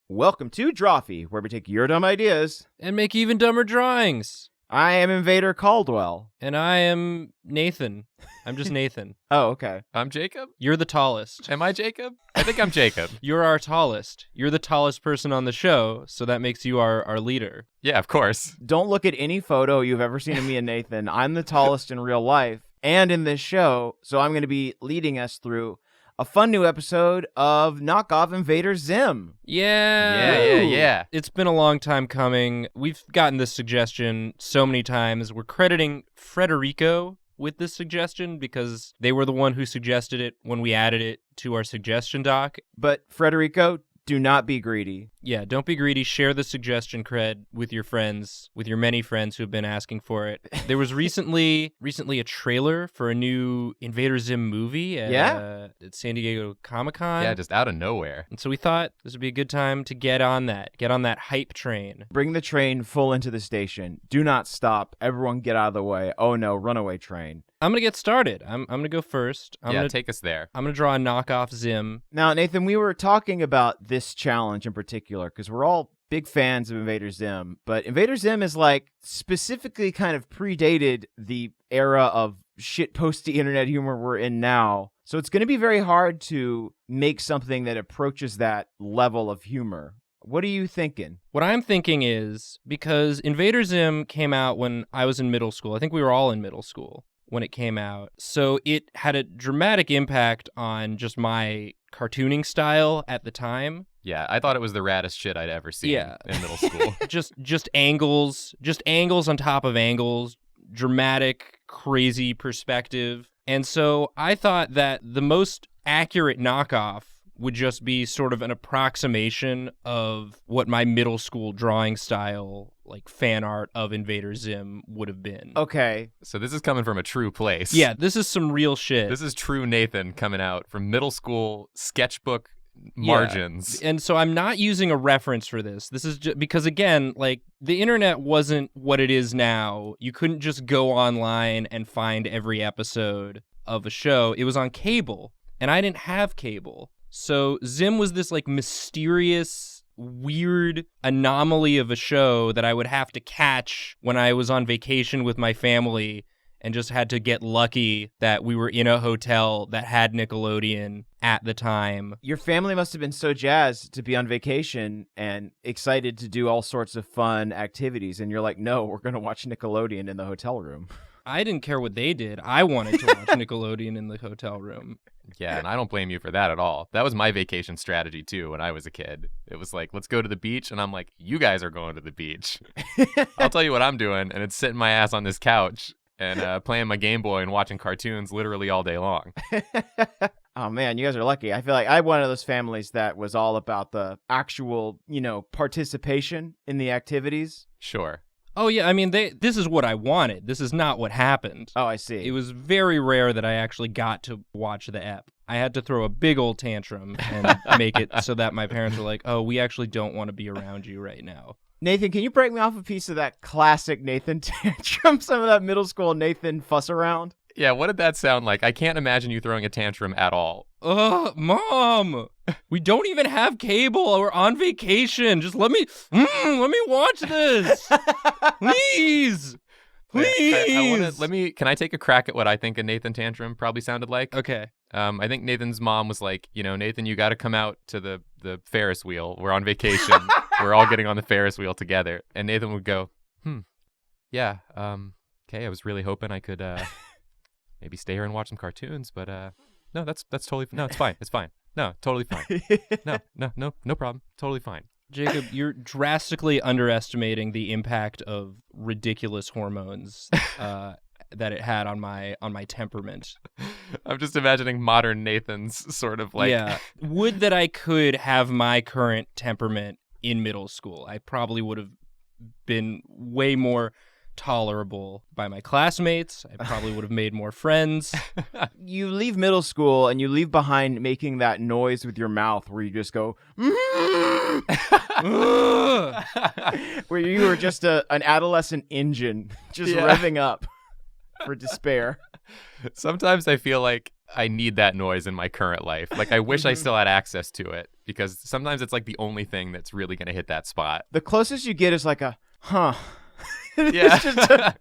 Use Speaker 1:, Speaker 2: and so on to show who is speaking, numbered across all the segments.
Speaker 1: Welcome to Drawfee, where we take your dumb ideas
Speaker 2: and make even dumber drawings.
Speaker 1: I am Invader Caldwell.
Speaker 2: And I am Nathan. I'm just Nathan.
Speaker 1: Oh, okay.
Speaker 3: I'm Jacob.
Speaker 2: You're the tallest.
Speaker 3: Am I Jacob? I think I'm Jacob.
Speaker 2: You're our tallest. You're the tallest person on the show, so that makes you our leader.
Speaker 3: Yeah, of course.
Speaker 1: Don't look at any photo you've ever seen of me and Nathan. I'm the tallest in real life and in this show, so I'm going to be leading us through a fun new episode of Knockoff Invader Zim.
Speaker 2: Yeah. It's been a long time coming. We've gotten this suggestion so many times. We're crediting Frederico with this suggestion because they were the one who suggested it when we added it to our suggestion doc.
Speaker 1: But Frederico, do not be greedy.
Speaker 2: Yeah, don't be greedy. Share the suggestion cred with your friends, with your many friends who have been asking for it. There was recently a trailer for a new Invader Zim movie at San Diego Comic-Con.
Speaker 3: Yeah, just out of nowhere.
Speaker 2: And so we thought this would be a good time to get on that hype train.
Speaker 1: Bring the train full into the station. Do not stop. Everyone get out of the way. Oh no, runaway train.
Speaker 2: I'm going to get started. I'm going to go first.
Speaker 3: Take us there.
Speaker 2: I'm going to draw a knockoff Zim.
Speaker 1: Now, Nathan, we were talking about this challenge in particular because we're all big fans of Invader Zim, but Invader Zim is like specifically kind of predated the era of shitposty internet humor we're in now. So it's going to be very hard to make something that approaches that level of humor. What are you thinking?
Speaker 2: What I'm thinking is, because Invader Zim came out when I was in middle school. I think we were all in middle school when it came out. So it had a dramatic impact on just my cartooning style at the time.
Speaker 3: Yeah, I thought it was the raddest shit I'd ever seen in middle school.
Speaker 2: just angles on top of angles, dramatic, crazy perspective. And so I thought that the most accurate knockoff would just be sort of an approximation of what my middle school drawing style, like fan art of Invader Zim, would have been.
Speaker 1: Okay.
Speaker 3: So this is coming from a true place.
Speaker 2: Yeah, this is some real shit.
Speaker 3: This is true Nathan coming out from middle school sketchbook margins.
Speaker 2: Yeah. And so I'm not using a reference for this. This is just because, again, like, the internet wasn't what it is now. You couldn't just go online and find every episode of a show. It was on cable, and I didn't have cable. So Zim was this like mysterious, weird anomaly of a show that I would have to catch when I was on vacation with my family and just had to get lucky that we were in a hotel that had Nickelodeon at the time.
Speaker 1: Your family must have been so jazzed to be on vacation and excited to do all sorts of fun activities. And you're like, no, we're going to watch Nickelodeon in the hotel room.
Speaker 2: I didn't care what they did. I wanted to watch Nickelodeon in the hotel room.
Speaker 3: Yeah, and I don't blame you for that at all. That was my vacation strategy, too, when I was a kid. It was like, let's go to the beach, and I'm like, you guys are going to the beach. I'll tell you what I'm doing, and it's sitting my ass on this couch and playing my Game Boy and watching cartoons literally all day long.
Speaker 1: Oh, man, you guys are lucky. I feel like I'm one of those families that was all about the actual, participation in the activities.
Speaker 3: Sure.
Speaker 2: Oh, yeah, I mean, this is what I wanted. This is not what happened.
Speaker 1: Oh, I see.
Speaker 2: It was very rare that I actually got to watch the ep. I had to throw a big old tantrum and make it so that my parents were like, oh, we actually don't want to be around you right now.
Speaker 1: Nathan, can you break me off a piece of that classic Nathan tantrum, some of that middle school Nathan fuss around?
Speaker 3: Yeah, what did that sound like? I can't imagine you throwing a tantrum at all.
Speaker 2: Mom, we don't even have cable. We're on vacation. Just let me watch this, please.
Speaker 3: Can I take a crack at what I think a Nathan tantrum probably sounded like?
Speaker 2: Okay.
Speaker 3: I think Nathan's mom was like, Nathan, you got to come out to the Ferris wheel. We're on vacation. We're all getting on the Ferris wheel together. And Nathan would go, yeah, okay. I was really hoping I could maybe stay here and watch some cartoons, but no, that's totally no. It's fine. It's fine. No, totally fine. No problem. Totally fine.
Speaker 2: Jacob, you're drastically underestimating the impact of ridiculous hormones that it had on my temperament.
Speaker 3: I'm just imagining modern Nathan's sort of like...
Speaker 2: Yeah. Would that I could have my current temperament in middle school. I probably would have been way more tolerable by my classmates. I probably would have made more friends.
Speaker 1: You leave middle school and you leave behind making that noise with your mouth where you just go, where you were just an adolescent engine just revving up for despair.
Speaker 3: Sometimes I feel like I need that noise in my current life. Like, I wish I still had access to it, because sometimes it's like the only thing that's really going to hit that spot.
Speaker 1: The closest you get is like a, huh.
Speaker 3: Yeah.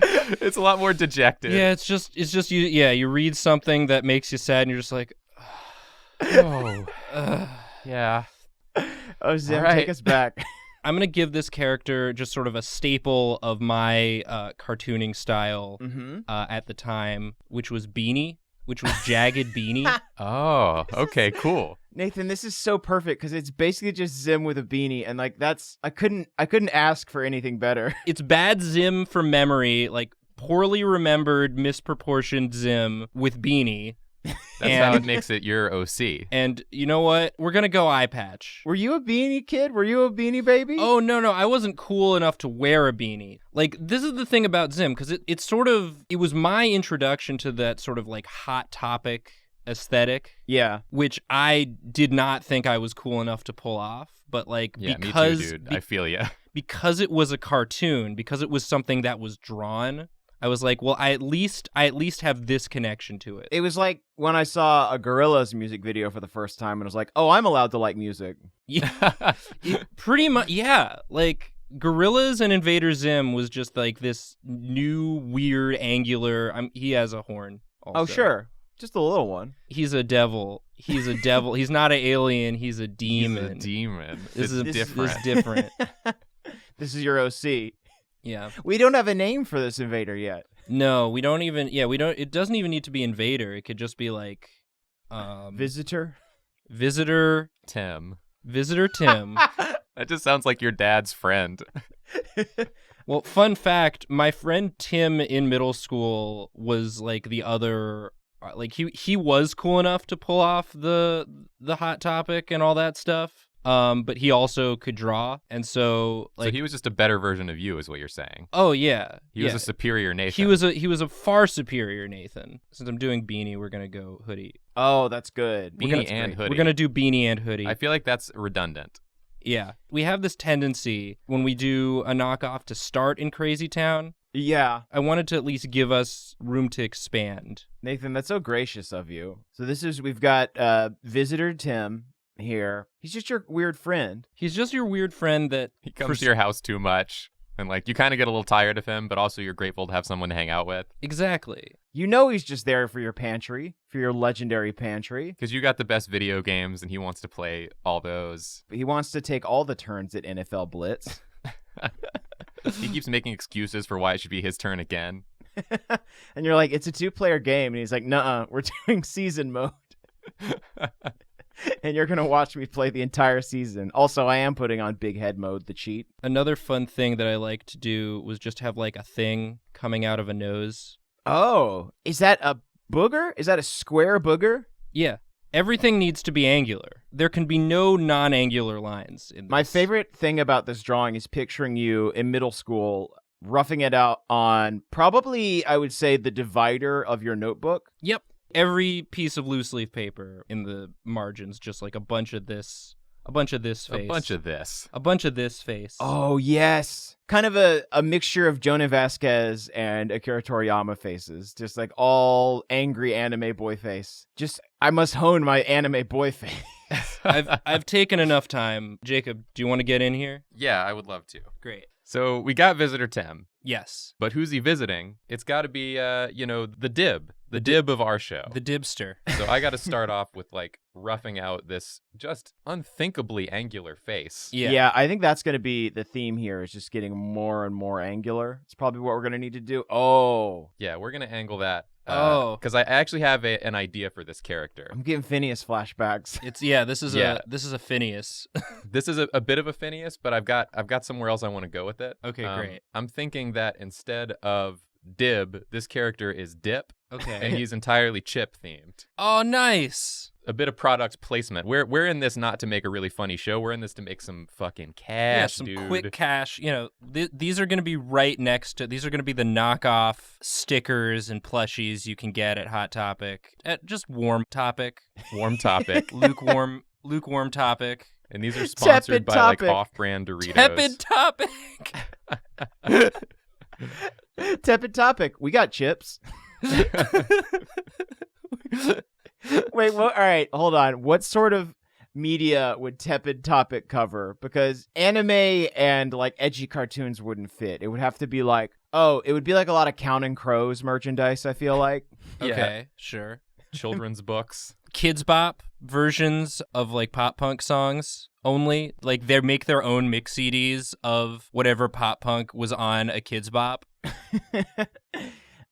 Speaker 3: It's a lot more dejected.
Speaker 2: Yeah, it's just you. Yeah, you read something that makes you sad, and you're just like,
Speaker 3: Oh. Yeah.
Speaker 1: Oh, Zim,
Speaker 3: All right.
Speaker 1: take us back.
Speaker 2: I'm gonna give this character just sort of a staple of my cartooning style at the time, which was Beanie, which was Jagged Beanie.
Speaker 3: Oh, okay, cool.
Speaker 1: Nathan, this is so perfect because it's basically just Zim with a beanie, and like I couldn't ask for anything better.
Speaker 2: It's bad Zim from memory, like poorly remembered, misproportioned Zim with beanie.
Speaker 3: That's how it makes it your OC.
Speaker 2: And you know what? We're gonna go eye patch.
Speaker 1: Were you a beanie kid? Were you a beanie baby?
Speaker 2: Oh, no, I wasn't cool enough to wear a beanie. Like, this is the thing about Zim, because it was my introduction to that sort of like Hot Topic aesthetic.
Speaker 1: Yeah.
Speaker 2: Which I did not think I was cool enough to pull off. But like,
Speaker 3: Yeah,
Speaker 2: because
Speaker 3: me too, dude. I feel ya.
Speaker 2: Because it was a cartoon, because it was something that was drawn, I was like, well, I at least have this connection to it.
Speaker 1: It was like when I saw a Gorillaz music video for the first time, and I was like, oh, I'm allowed to like music.
Speaker 2: Yeah, pretty much. Yeah, like Gorillaz and Invader Zim was just like this new weird angular. He has a horn also.
Speaker 1: Oh, sure. Just a little one.
Speaker 2: He's a devil. He's a devil. He's not an alien. He's a demon.
Speaker 3: He's a demon.
Speaker 2: This is
Speaker 3: different.
Speaker 2: This is different.
Speaker 1: This is your OC.
Speaker 2: Yeah.
Speaker 1: We don't have a name for this invader yet.
Speaker 2: No, we don't even. Yeah, we don't. It doesn't even need to be Invader. It could just be like
Speaker 1: Visitor
Speaker 3: Tim.
Speaker 2: Visitor Tim.
Speaker 3: That just sounds like your dad's friend.
Speaker 2: Well, fun fact, my friend Tim in middle school was like the other, like he was cool enough to pull off the Hot Topic and all that stuff. But he also could draw, and so like
Speaker 3: So he was just a better version of you, is what you're saying.
Speaker 2: Oh yeah,
Speaker 3: He was a superior Nathan.
Speaker 2: He was a far superior Nathan. Since I'm doing beanie, we're gonna go hoodie.
Speaker 1: Oh, that's good.
Speaker 3: Beanie and hoodie.
Speaker 2: We're gonna do beanie and hoodie.
Speaker 3: I feel like that's redundant.
Speaker 2: Yeah, we have this tendency when we do a knockoff to start in Crazy Town.
Speaker 1: Yeah.
Speaker 2: I wanted to at least give us room to expand.
Speaker 1: Nathan, that's so gracious of you. So we've got Visitor Tim here. He's just your weird friend.
Speaker 2: He's just your weird friend that
Speaker 3: He comes to your house too much, and like you kind of get a little tired of him, but also you're grateful to have someone to hang out with.
Speaker 2: Exactly.
Speaker 1: You know he's just there for your pantry, for your legendary pantry.
Speaker 3: Because you got the best video games, and he wants to play all those.
Speaker 1: He wants to take all the turns at NFL Blitz.
Speaker 3: He keeps making excuses for why it should be his turn again.
Speaker 1: And you're like, it's a 2-player game. And he's like, nuh-uh, we're doing season mode. And you're going to watch me play the entire season. Also, I am putting on big head mode, the cheat.
Speaker 2: Another fun thing that I like to do was just have like a thing coming out of a nose.
Speaker 1: Oh, is that a booger? Is that a square booger?
Speaker 2: Yeah. Everything needs to be angular. There can be no non-angular lines in this.
Speaker 1: My favorite thing about this drawing is picturing you in middle school roughing it out on probably, I would say, the divider of your notebook.
Speaker 2: Yep. Every piece of loose leaf paper in the margins, just like a bunch of this face.
Speaker 3: A bunch of this.
Speaker 2: A bunch of this face.
Speaker 1: Oh, yes. Kind of a mixture of Jonah Vasquez and Akira Toriyama faces. Just like all angry anime boy face. Just, I must hone my anime boy face.
Speaker 2: I've taken enough time. Jacob, do you want to get in here?
Speaker 3: Yeah, I would love to.
Speaker 2: Great.
Speaker 3: So we got Visitor Tim.
Speaker 2: Yes.
Speaker 3: But who's he visiting? It's got to be, the dib. The dib of our show.
Speaker 2: The dibster.
Speaker 3: So I got to start off with, like, roughing out this just unthinkably angular face.
Speaker 2: Yeah.
Speaker 1: I think that's going to be the theme here, is just getting more and more angular. It's probably what we're going to need to do. Oh.
Speaker 3: Yeah, we're going to angle that.
Speaker 2: Oh.
Speaker 3: Because I actually have an idea for this character.
Speaker 1: I'm getting Phineas flashbacks.
Speaker 2: This is a Phineas.
Speaker 3: This is a bit of a Phineas, but I've got somewhere else I want to go with it.
Speaker 2: Okay, great.
Speaker 3: I'm thinking that instead of Dib, this character is Dip.
Speaker 2: Okay.
Speaker 3: And he's entirely chip themed.
Speaker 2: Oh, nice.
Speaker 3: A bit of product placement. We're in this not to make a really funny show. We're in this to make some fucking cash,
Speaker 2: some
Speaker 3: dude.
Speaker 2: quick cash. These are going to be right next to. These are going to be the knockoff stickers and plushies you can get at Hot Topic. At just Warm Topic.
Speaker 3: Warm Topic.
Speaker 2: lukewarm Topic.
Speaker 3: And these are sponsored
Speaker 1: Tepid
Speaker 3: by
Speaker 1: Topic.
Speaker 3: like off-brand Doritos.
Speaker 2: Tepid Topic.
Speaker 1: Tepid Topic. We got chips. Wait, well, all right, hold on. What sort of media would Tepid Topic cover? Because anime and like edgy cartoons wouldn't fit. It would have to be like, it would be like a lot of Counting Crows merchandise, I feel like.
Speaker 2: Okay, sure.
Speaker 3: Children's books.
Speaker 2: Kids Bop versions of like pop punk songs only. Like they make their own mix CDs of whatever pop punk was on a Kids Bop.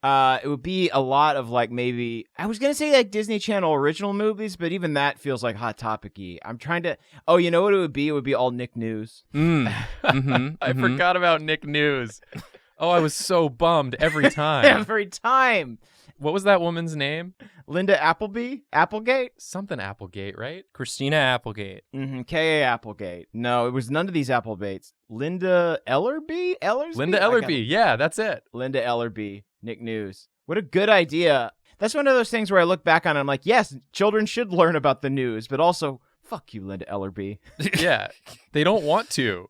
Speaker 1: It would be a lot of like maybe I was gonna say like Disney Channel original movies, but even that feels like Hot Topic-y. I'm trying to. Oh, you know what it would be? It would be all Nick News.
Speaker 3: I forgot about Nick News. Oh, I was so bummed every time.
Speaker 1: Every time.
Speaker 3: What was that woman's name?
Speaker 1: Linda Applegate?
Speaker 3: Something Applegate, right?
Speaker 2: Christina Applegate.
Speaker 1: K.A. Applegate. No, it was none of these Applegates. Linda Ellerbee?
Speaker 3: Linda Ellerbee. Yeah, that's it.
Speaker 1: Linda Ellerbee. Nick News. What a good idea. That's one of those things where I look back on it and I'm like, yes, children should learn about the news, but also, fuck you, Linda Ellerbee.
Speaker 3: Yeah, they don't want to.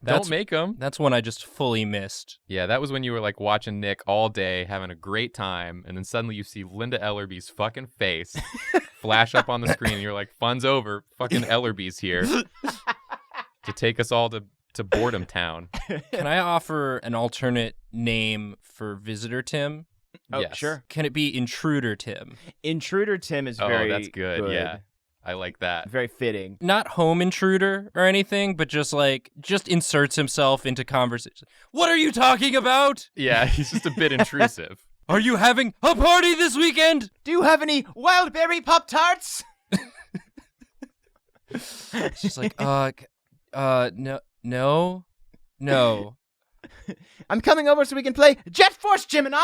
Speaker 3: Don't make them.
Speaker 2: That's one I just fully missed.
Speaker 3: Yeah, that was when you were like watching Nick all day, having a great time, and then suddenly you see Linda Ellerbee's fucking face flash up on the screen, and you're like, fun's over. Fucking Ellerbee's here to take us all to Boredom Town.
Speaker 2: Can I offer an alternate name for Visitor Tim?
Speaker 1: Oh,
Speaker 3: yes.
Speaker 1: Sure.
Speaker 2: Can it be Intruder Tim?
Speaker 1: Intruder Tim is very
Speaker 3: that's good. Yeah, I like that.
Speaker 1: Very fitting.
Speaker 2: Not home intruder or anything, but just inserts himself into conversation. What are you talking about?
Speaker 3: Yeah, he's just a bit intrusive.
Speaker 2: Are you having a party this weekend?
Speaker 1: Do you have any wild berry Pop-Tarts?
Speaker 2: It's just like, no.
Speaker 1: I'm coming over so we can play Jet Force Gemini.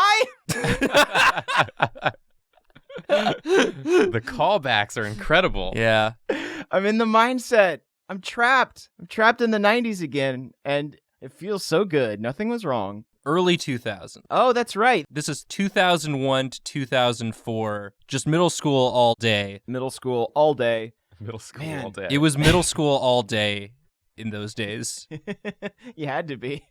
Speaker 3: The callbacks are incredible.
Speaker 2: Yeah.
Speaker 1: I'm in the mindset. I'm trapped. I'm trapped in the 90s again, and it feels so good. Nothing was wrong.
Speaker 2: Early 2000.
Speaker 1: Oh, that's right.
Speaker 2: This is 2001 to 2004. Just middle school all day.
Speaker 1: Middle school all day.
Speaker 3: Middle school
Speaker 1: Man,
Speaker 3: all day.
Speaker 2: It was middle school all day in those days.
Speaker 1: You had to be.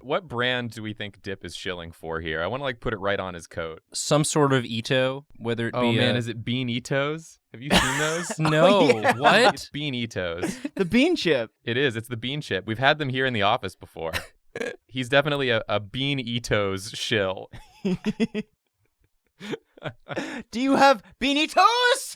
Speaker 3: What brand do we think Dip is shilling for here? I want to put it right on his coat.
Speaker 2: Some sort of Ito, whether it be.
Speaker 3: Oh man, is it Bean Itos? Have you seen those?
Speaker 2: No.
Speaker 1: Oh, yeah.
Speaker 2: What?
Speaker 3: It's Bean Itos.
Speaker 1: The bean chip.
Speaker 3: It is. It's the bean chip. We've had them here in the office before. He's definitely a Bean Itos shill.
Speaker 1: Do you have beanitos?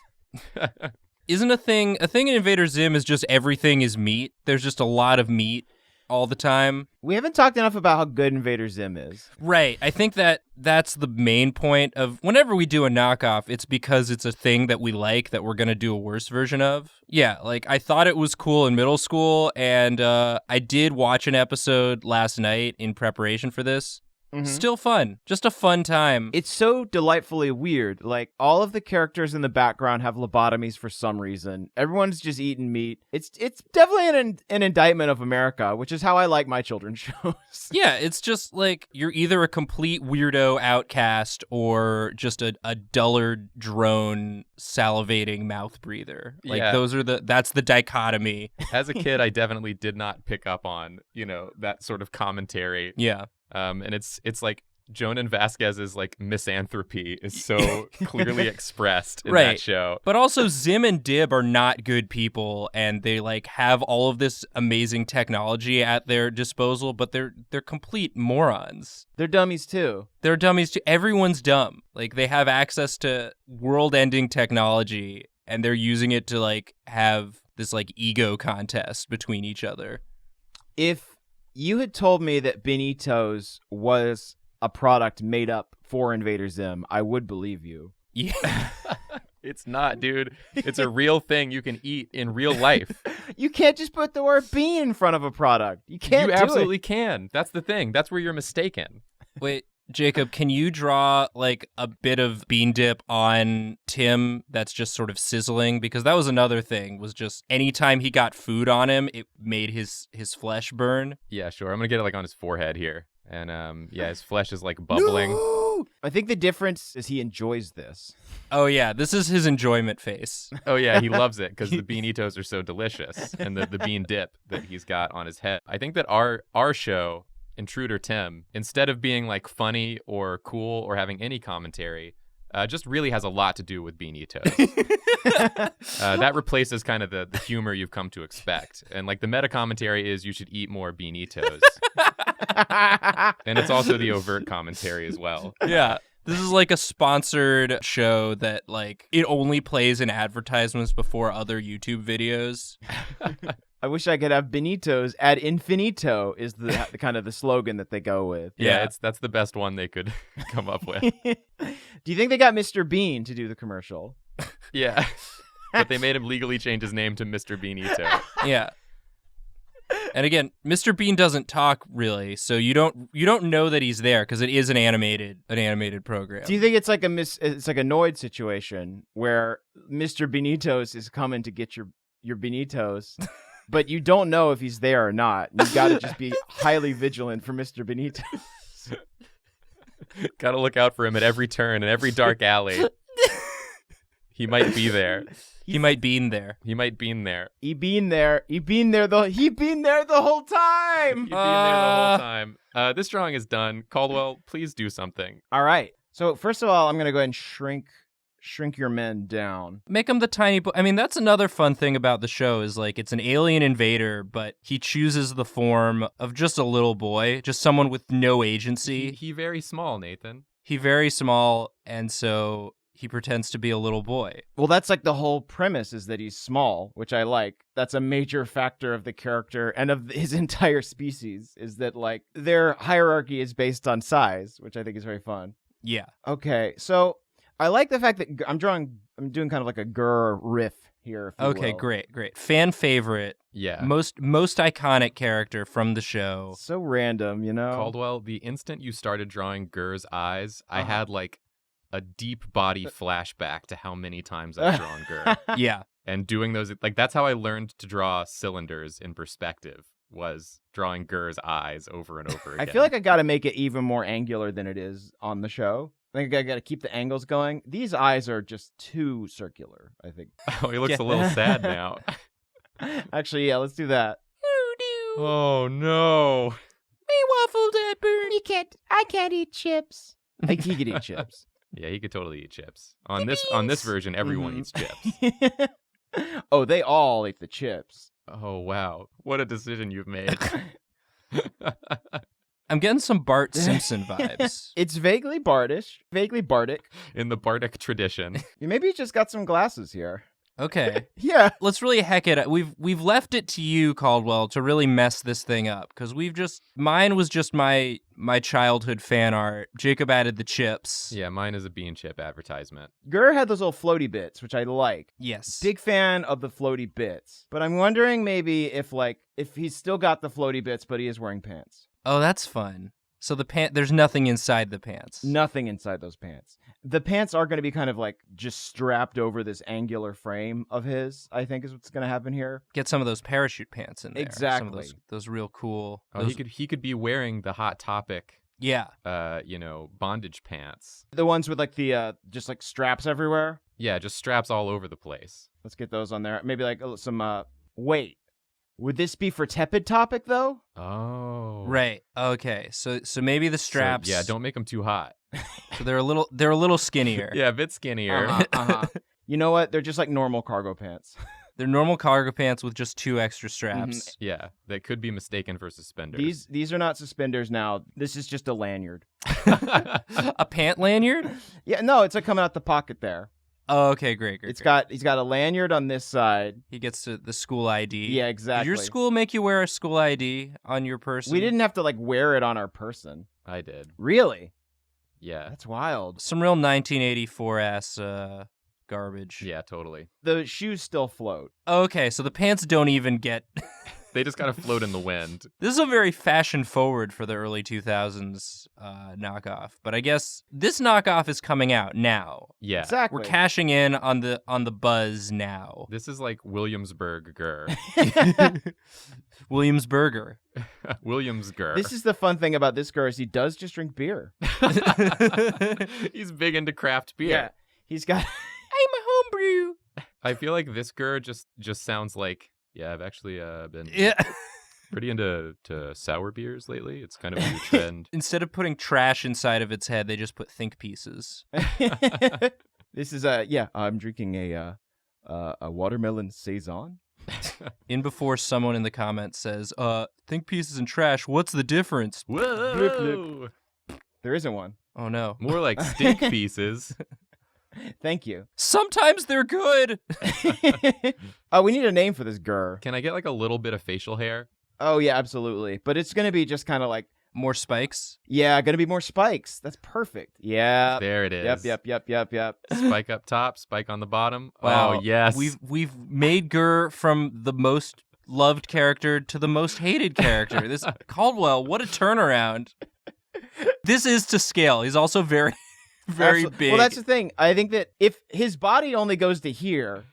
Speaker 2: Isn't a thing in Invader Zim is just everything is meat? There's just a lot of meat all the time.
Speaker 1: We haven't talked enough about how good Invader Zim is.
Speaker 2: Right. I think that's the main point of whenever we do a knockoff, it's because it's a thing that we like that we're going to do a worse version of. Yeah, I thought it was cool in middle school, and I did watch an episode last night in preparation for this.
Speaker 1: Mm-hmm.
Speaker 2: Still fun. Just a fun time.
Speaker 1: It's so delightfully weird. All of the characters in the background have lobotomies for some reason. Everyone's just eating meat. It's definitely an indictment of America, which is how I like my children's shows.
Speaker 2: Yeah, it's just you're either a complete weirdo outcast or just a dullard drone salivating mouth breather.
Speaker 3: Yeah.
Speaker 2: That's the dichotomy.
Speaker 3: As a kid, I definitely did not pick up on, that sort of commentary.
Speaker 2: Yeah.
Speaker 3: And it's like Jonan Vasquez's misanthropy is so clearly expressed in that show.
Speaker 2: But also Zim and Dib are not good people, and they have all of this amazing technology at their disposal, but they're complete morons.
Speaker 1: They're dummies too.
Speaker 2: They're dummies too. Everyone's dumb. They have access to world-ending technology, and they're using it to have this ego contest between each other.
Speaker 1: If you had told me that Benitos was a product made up for Invader Zim, I would believe you.
Speaker 2: Yeah.
Speaker 3: It's not, dude. It's a real thing you can eat in real life.
Speaker 1: You can't just put the word bean in front of a product. You can't.
Speaker 3: You absolutely can. That's the thing. That's where you're mistaken.
Speaker 2: Wait, Jacob, can you draw a bit of bean dip on Tim that's just sort of sizzling? Because that was another thing, was just anytime he got food on him, it made his flesh burn.
Speaker 3: Yeah, sure. I'm going to get it on his forehead here. And his flesh is bubbling.
Speaker 1: No! I think the difference is he enjoys this.
Speaker 2: Oh yeah, this is his enjoyment face.
Speaker 3: Oh yeah, he loves it because the beanitos are so delicious, and the bean dip that he's got on his head. I think that our show, Intruder Tim, instead of being funny or cool or having any commentary, just really has a lot to do with Beanitos. That replaces kind of the humor you've come to expect. And like the meta commentary is you should eat more Beanitos. And it's also the overt commentary as well.
Speaker 2: Yeah. This is like a sponsored show that like it only plays in advertisements before other YouTube videos.
Speaker 1: I wish I could have Benitos ad infinito is the kind of the slogan that they go with.
Speaker 3: Yeah, that's the best one they could come up with.
Speaker 1: Do you think they got Mr. Bean to do the commercial?
Speaker 3: Yeah. But they made him legally change his name to Mr. Beanito.
Speaker 2: Yeah. And again, Mr. Bean doesn't talk really, so you don't know that he's there because it is an animated program.
Speaker 1: Do you think it's like it's like a Noid situation where Mr. Benitos is coming to get your Benitos, but you don't know if he's there or not? You got to just be highly vigilant for Mr. Benitos.
Speaker 3: Got to look out for him at every turn and every dark alley. He might be there.
Speaker 2: He might be in there.
Speaker 3: He might be in there.
Speaker 1: He been there the whole time.
Speaker 3: He been there the whole time. This drawing is done. Caldwell, please do something.
Speaker 1: All right. So first of all, I'm gonna go ahead and shrink your men down.
Speaker 2: Make him the tiny I mean, that's another fun thing about the show is like it's an alien invader, but he chooses the form of just a little boy, just someone with no agency.
Speaker 3: He very small, Nathan.
Speaker 2: He very small, and so he pretends to be a little boy.
Speaker 1: Well, that's like the whole premise is that he's small, which I like. That's a major factor of the character and of his entire species is that like their hierarchy is based on size, which I think is very fun.
Speaker 2: Yeah.
Speaker 1: Okay, so I like the fact that I'm doing kind of like a Gurr riff here. If you
Speaker 2: Okay,
Speaker 1: will.
Speaker 2: great. Fan favorite.
Speaker 3: Yeah.
Speaker 2: Most iconic character from the show.
Speaker 1: So random, you know?
Speaker 3: Caldwell, the instant you started drawing Gurr's eyes, I had like a deep body flashback to how many times I've drawn Gurr.
Speaker 2: Yeah.
Speaker 3: And doing those, like, that's how I learned to draw cylinders in perspective, was drawing Gurr's eyes over and over again.
Speaker 1: I feel like I got to make it even more angular than it is on the show. I think I got to keep the angles going. These eyes are just too circular, I think.
Speaker 3: Oh, he looks a little sad now.
Speaker 1: Actually, yeah, let's do that.
Speaker 3: Oh, no.
Speaker 2: Me waffle that bird.
Speaker 1: I can't eat chips. He could eat chips.
Speaker 3: Yeah, he could totally eat chips. On this version, everyone eats chips.
Speaker 1: Oh, they all eat the chips.
Speaker 3: Oh, wow. What a decision you've made.
Speaker 2: I'm getting some Bart Simpson vibes.
Speaker 1: It's vaguely Bardish, vaguely Bardic.
Speaker 3: In the Bardic tradition.
Speaker 1: Maybe you just got some glasses here.
Speaker 2: Okay.
Speaker 1: Yeah.
Speaker 2: Let's really heck it. We've left it to you, Caldwell, to really mess this thing up because mine was just my childhood fan art. Jacob added the chips.
Speaker 3: Yeah, mine is a bean chip advertisement.
Speaker 1: Gurr had those little floaty bits, which I like.
Speaker 2: Yes.
Speaker 1: Big fan of the floaty bits. But I'm wondering maybe if he's still got the floaty bits, but he is wearing pants.
Speaker 2: Oh, that's fun. So there's nothing inside the pants.
Speaker 1: Nothing inside those pants. The pants are going to be kind of like just strapped over this angular frame of his, I think is what's going to happen here.
Speaker 2: Get some of those parachute pants in there.
Speaker 1: Exactly.
Speaker 2: Some of those real cool.
Speaker 3: Oh, he could be wearing the Hot Topic,
Speaker 2: yeah.
Speaker 3: Bondage pants.
Speaker 1: The ones with like the just like straps everywhere.
Speaker 3: Yeah, just straps all over the place.
Speaker 1: Let's get those on there. Maybe like some wait. Would this be for Tepid Topic though?
Speaker 3: Oh.
Speaker 2: Right. Okay. So maybe the straps.
Speaker 3: So, yeah, don't make them too hot.
Speaker 2: So they're a little skinnier.
Speaker 3: Yeah, a bit skinnier.
Speaker 1: You know what? They're just like normal cargo pants.
Speaker 2: They're normal cargo pants with just 2 extra straps.
Speaker 1: Mm-hmm.
Speaker 3: Yeah, they could be mistaken for suspenders.
Speaker 1: These are not suspenders now. This is just a lanyard.
Speaker 2: A pant lanyard?
Speaker 1: Yeah, no, it's like coming out the pocket there.
Speaker 2: Oh, okay, great.
Speaker 1: He's got a lanyard on this side.
Speaker 2: He gets to the school ID.
Speaker 1: Yeah, exactly.
Speaker 2: Did your school make you wear a school ID on your person?
Speaker 1: We didn't have to like wear it on our person.
Speaker 3: I did.
Speaker 1: Really?
Speaker 3: Yeah.
Speaker 1: That's wild.
Speaker 2: Some real 1984 ass garbage.
Speaker 3: Yeah, totally.
Speaker 1: The shoes still float.
Speaker 2: Okay, so the pants don't even get.
Speaker 3: They just gotta float in the wind.
Speaker 2: This is a very fashion forward for the early 2000s knockoff, but I guess this knockoff is coming out now.
Speaker 3: Yeah,
Speaker 1: Exactly.
Speaker 2: We're cashing in on the buzz now.
Speaker 3: This is like Williamsburg Gurr.
Speaker 2: Williamsburger.
Speaker 3: Williams Gurr.
Speaker 1: This is the fun thing about this Gurr is he does just drink beer.
Speaker 3: He's big into craft beer.
Speaker 1: Yeah. He's got
Speaker 2: I'm a homebrew.
Speaker 3: I feel like this Gurr just sounds like, yeah, I've actually been
Speaker 2: Yeah.
Speaker 3: Pretty into sour beers lately. It's kind of a new trend.
Speaker 2: Instead of putting trash inside of its head, they just put think pieces.
Speaker 1: This is I'm drinking a watermelon saison.
Speaker 2: In before someone in the comments says, think pieces and trash, what's the difference?
Speaker 3: Whoa!
Speaker 1: There isn't one.
Speaker 2: Oh no.
Speaker 3: More like stink pieces.
Speaker 1: Thank you.
Speaker 2: Sometimes they're good.
Speaker 1: Oh, we need a name for this grr.
Speaker 3: Can I get like a little bit of facial hair?
Speaker 1: Oh yeah, absolutely. But it's gonna be just kind of like
Speaker 2: More spikes.
Speaker 1: yeah, gonna be more spikes. That's perfect. Yeah.
Speaker 3: There it is.
Speaker 1: Yep.
Speaker 3: Spike up top, spike on the bottom.
Speaker 2: Wow.
Speaker 3: Oh yes.
Speaker 2: We've made Gurr from the most loved character to the most hated character. This Caldwell, what a turnaround. This is to scale. He's also very big.
Speaker 1: Well, that's the thing. I think that if his body only goes to here,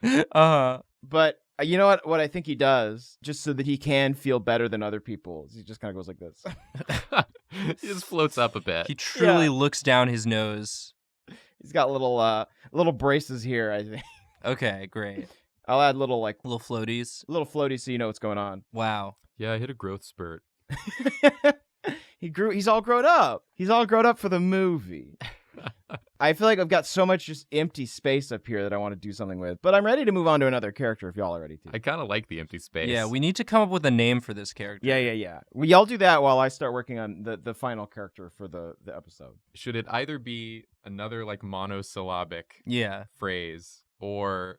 Speaker 1: but you know what I think he does, just so that he can feel better than other people, he just kind of goes like this.
Speaker 3: He just floats up a bit.
Speaker 2: He truly looks down his nose.
Speaker 1: He's got little braces here, I think.
Speaker 2: Okay, great.
Speaker 1: I'll add little
Speaker 2: floaties.
Speaker 1: little floaties so you know what's going on.
Speaker 2: Wow.
Speaker 3: Yeah, I hit a growth spurt.
Speaker 1: He's all grown up. He's all grown up for the movie. I feel like I've got so much just empty space up here that I want to do something with. But I'm ready to move on to another character if y'all are ready to.
Speaker 3: I kind of like the empty space.
Speaker 2: Yeah, we need to come up with a name for this character.
Speaker 1: Yeah. Well, y'all do that while I start working on the final character for the episode.
Speaker 3: Should it either be another like monosyllabic phrase, or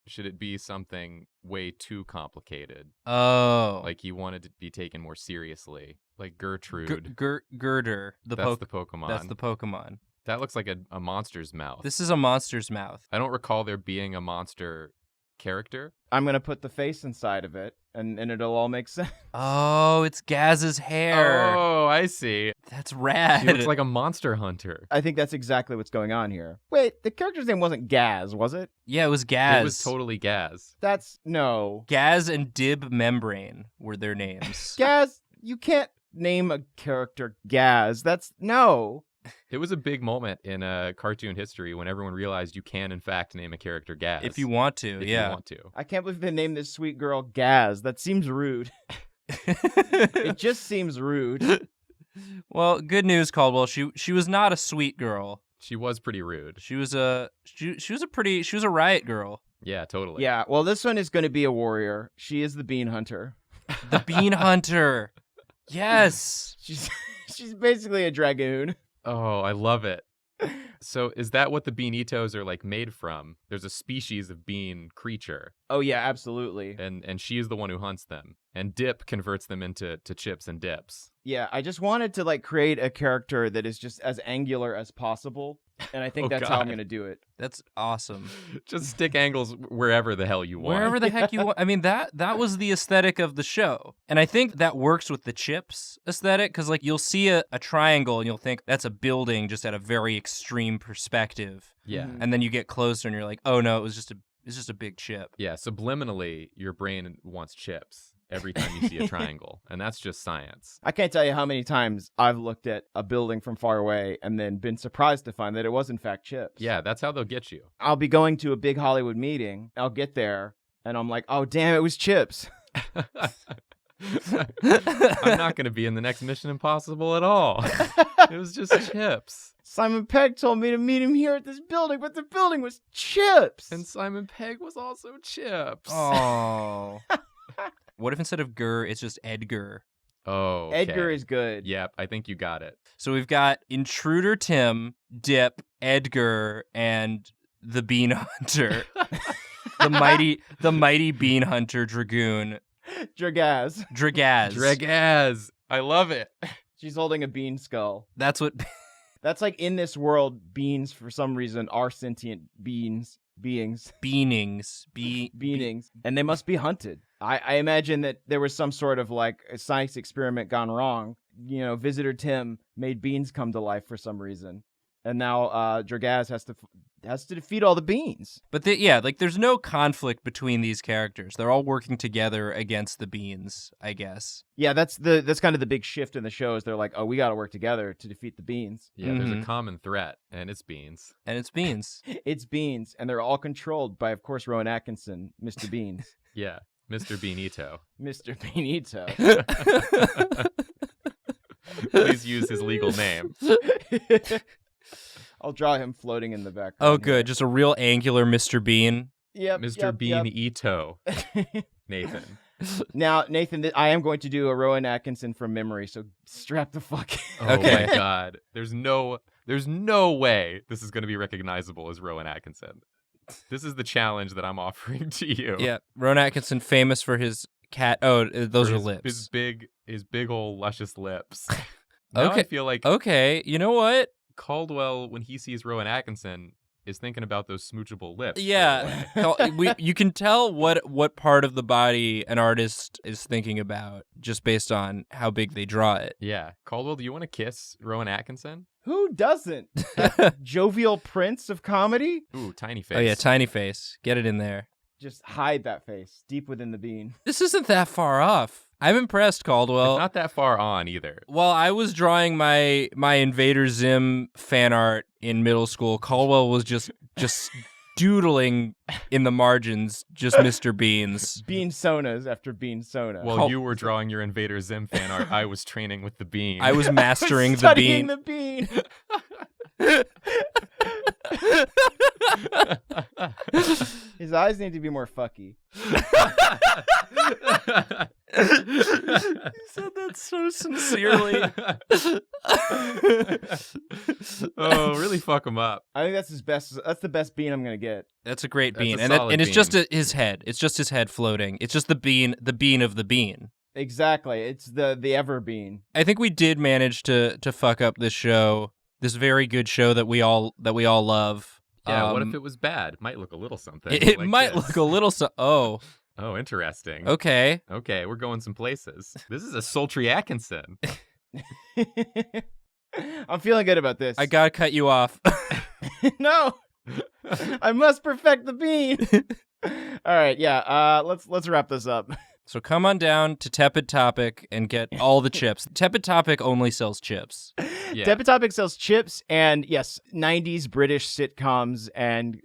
Speaker 3: should it be something way too complicated?
Speaker 2: Oh.
Speaker 3: Like you want it to be taken more seriously. Like Gertrude.
Speaker 2: Girder.
Speaker 3: That's the Pokemon.
Speaker 2: That's the Pokemon.
Speaker 3: That looks like a monster's mouth.
Speaker 2: This is a monster's mouth.
Speaker 3: I don't recall there being a monster character.
Speaker 1: I'm going to put the face inside of it, and it'll all make sense.
Speaker 2: Oh, it's Gaz's hair.
Speaker 3: Oh, I see.
Speaker 2: That's rad.
Speaker 3: He looks like a monster hunter.
Speaker 1: I think that's exactly what's going on here. Wait, the character's name wasn't Gaz, was it?
Speaker 2: Yeah, it was Gaz.
Speaker 3: It was totally Gaz.
Speaker 1: No.
Speaker 2: Gaz and Dib Membrane were their names.
Speaker 1: Gaz, you can't name a character Gaz. No.
Speaker 3: It was a big moment in cartoon history when everyone realized you can, in fact, name a character Gaz.
Speaker 2: If you want to,
Speaker 3: if
Speaker 2: yeah.
Speaker 3: you want to.
Speaker 1: I can't believe they named this sweet girl Gaz. That seems rude. It just seems rude.
Speaker 2: Well, good news, Caldwell. She was not a sweet girl.
Speaker 3: She was pretty rude.
Speaker 2: She was a riot girl.
Speaker 3: Yeah, totally.
Speaker 1: Yeah, well, this one is going to be a warrior. She is the bean hunter.
Speaker 2: The bean hunter. Yes.
Speaker 1: She's basically a dragoon.
Speaker 3: Oh, I love it. So is that what the beanitos are like made from? There's a species of bean creature.
Speaker 1: Oh yeah, absolutely.
Speaker 3: And she is the one who hunts them. And Dip converts them into chips and dips.
Speaker 1: Yeah, I just wanted to like create a character that is just as angular as possible. And I think that's how I'm going to do it.
Speaker 2: That's awesome.
Speaker 3: Just stick angles wherever the hell you want.
Speaker 2: Wherever the heck you want. I mean, that was the aesthetic of the show. And I think that works with the chips aesthetic, because like you'll see a triangle and you'll think that's a building just at a very extreme perspective.
Speaker 3: Yeah.
Speaker 2: And then you get closer and you're like, oh no, it's just a big chip.
Speaker 3: Yeah, subliminally, your brain wants chips every time you see a triangle. And that's just science.
Speaker 1: I can't tell you how many times I've looked at a building from far away and then been surprised to find that it was in fact chips.
Speaker 3: Yeah, that's how they'll get you.
Speaker 1: I'll be going to a big Hollywood meeting. I'll get there and I'm like, oh damn, it was chips.
Speaker 3: I'm not going to be in the next Mission Impossible at all. It was just chips.
Speaker 1: Simon Pegg told me to meet him here at this building, but the building was chips.
Speaker 3: And Simon Pegg was also chips.
Speaker 2: Oh. What if instead of Gurr, it's just Edgar?
Speaker 3: Oh, okay.
Speaker 1: Edgar is good.
Speaker 3: Yep, I think you got it.
Speaker 2: So we've got Intruder Tim, Dip, Edgar, and the Bean Hunter. the mighty Bean Hunter Dragoon.
Speaker 1: Dragaz.
Speaker 2: Dragaz.
Speaker 3: I love it.
Speaker 1: She's holding a bean skull.
Speaker 2: That's what...
Speaker 1: That's like in this world, beans for some reason are sentient beings. Beanings. And they must be hunted. I imagine that there was some sort of like a science experiment gone wrong. You know, Visitor Tim made beans come to life for some reason. And now Dragaz has to defeat all the beans.
Speaker 2: But there's no conflict between these characters. They're all working together against the beans, I guess.
Speaker 1: Yeah, that's kind of the big shift in the show is they're like, oh, we got to work together to defeat the beans.
Speaker 3: Yeah, there's a common threat, and it's beans.
Speaker 2: It's beans,
Speaker 1: and they're all controlled by, of course, Rowan Atkinson, Mr. Beans.
Speaker 3: Yeah. Mr. Benito.
Speaker 1: Mr. Benito.
Speaker 3: Please use his legal name.
Speaker 1: I'll draw him floating in the background.
Speaker 2: Oh, good. Just a real angular Mr. Bean.
Speaker 1: Yep.
Speaker 3: Mr. Benito. Nathan.
Speaker 1: Now, Nathan, I am going to do a Rowan Atkinson from memory, so strap the fuck in.
Speaker 3: Oh
Speaker 2: Okay.
Speaker 3: my god. There's no way this is going to be recognizable as Rowan Atkinson. This is the challenge that I'm offering to you.
Speaker 2: Yeah. Rowan Atkinson, famous for his cat. Oh, those are lips.
Speaker 3: His big old luscious lips. Now
Speaker 2: Okay.
Speaker 3: I feel like
Speaker 2: Okay. You know what?
Speaker 3: Caldwell, when he sees Rowan Atkinson, is thinking about those smoochable lips.
Speaker 2: Yeah. You can tell what part of the body an artist is thinking about just based on how big they draw it.
Speaker 3: Yeah. Caldwell, do you want to kiss Rowan Atkinson?
Speaker 1: Who doesn't? That jovial prince of comedy?
Speaker 3: Ooh, tiny face.
Speaker 2: Oh, yeah. Tiny face. Get it in there.
Speaker 1: Just hide that face deep within the bean.
Speaker 2: This isn't that far off. I'm impressed, Caldwell.
Speaker 3: It's not that far on either.
Speaker 2: While I was drawing my Invader Zim fan art in middle school, Caldwell was just doodling in the margins, just Mr. Beans.
Speaker 1: Bean sonas after bean sona.
Speaker 3: While you were drawing your Invader Zim fan art, I was training with the bean.
Speaker 2: I was mastering the
Speaker 1: studying
Speaker 2: bean.
Speaker 1: the bean. His eyes need to be more fucky.
Speaker 2: You said that so sincerely.
Speaker 3: Oh, really fuck him up.
Speaker 1: I think that's his best. That's the best bean I'm gonna get.
Speaker 2: That's a great
Speaker 3: That's
Speaker 2: bean,
Speaker 3: a
Speaker 2: and
Speaker 3: solid
Speaker 2: it's
Speaker 3: bean.
Speaker 2: just his head. It's just his head floating. It's just the bean of the bean.
Speaker 1: Exactly. It's the ever bean.
Speaker 2: I think we did manage to fuck up this show, this very good show that we all love.
Speaker 3: Yeah, what if it was bad? Might look a little something.
Speaker 2: It
Speaker 3: like
Speaker 2: might
Speaker 3: this.
Speaker 2: look a little
Speaker 3: Oh, interesting.
Speaker 2: okay.
Speaker 3: Okay, we're going some places. This is a sultry Atkinson.
Speaker 1: I'm feeling good about this.
Speaker 2: I gotta cut you off.
Speaker 1: No. I must perfect the bean. All right, yeah. Let's wrap this up.
Speaker 2: So come on down to Tepid Topic and get all the chips. Tepid Topic only sells chips.
Speaker 3: Yeah.
Speaker 1: Tepid Topic sells chips and, yes, 90s British sitcoms and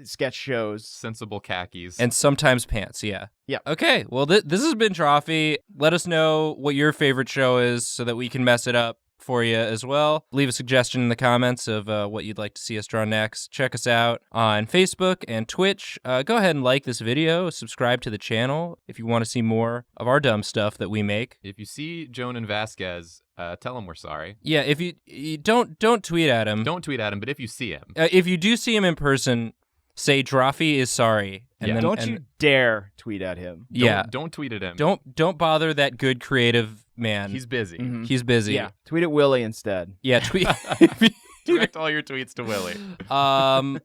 Speaker 1: sketch shows.
Speaker 3: Sensible khakis.
Speaker 2: And sometimes pants, yeah.
Speaker 1: Yeah.
Speaker 2: Okay, well, this has been Drawfee. Let us know what your favorite show is so that we can mess it up for you as well. Leave a suggestion in the comments of what you'd like to see us draw next. Check us out on Facebook and Twitch. Go ahead and like this video. Subscribe to the channel if you want to see more of our dumb stuff that we make.
Speaker 3: If you see Joan and Vasquez, tell him we're sorry.
Speaker 2: Yeah, if you don't tweet at him.
Speaker 3: Don't tweet at him, but if you see him.
Speaker 2: If you do see him in person, say Drawfee is sorry.
Speaker 3: Yeah.
Speaker 1: Don't you dare tweet at him.
Speaker 3: Don't tweet at him.
Speaker 2: Don't bother that good creative man.
Speaker 3: He's busy.
Speaker 1: Mhm.
Speaker 2: He's busy.
Speaker 1: Yeah, tweet at Willie instead.
Speaker 2: Yeah, tweet.
Speaker 3: Direct all your tweets to Willie.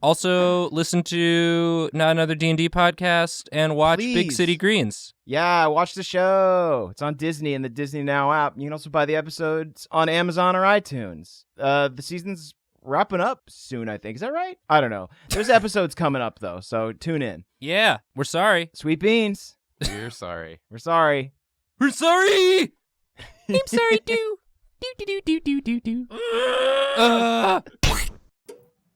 Speaker 2: Also, listen to Not Another D&D podcast and watch Big
Speaker 1: Please.
Speaker 2: City Greens.
Speaker 1: Yeah, watch the show. It's on Disney and the Disney Now app. You can also buy the episodes on Amazon or iTunes. The season's wrapping up soon, I think. Is that right? I don't know. There's episodes coming up, though, so tune in.
Speaker 2: Yeah, we're sorry.
Speaker 1: Sweet beans.
Speaker 3: We're sorry.
Speaker 1: We're sorry.
Speaker 2: We're sorry. I'm sorry, too. Do.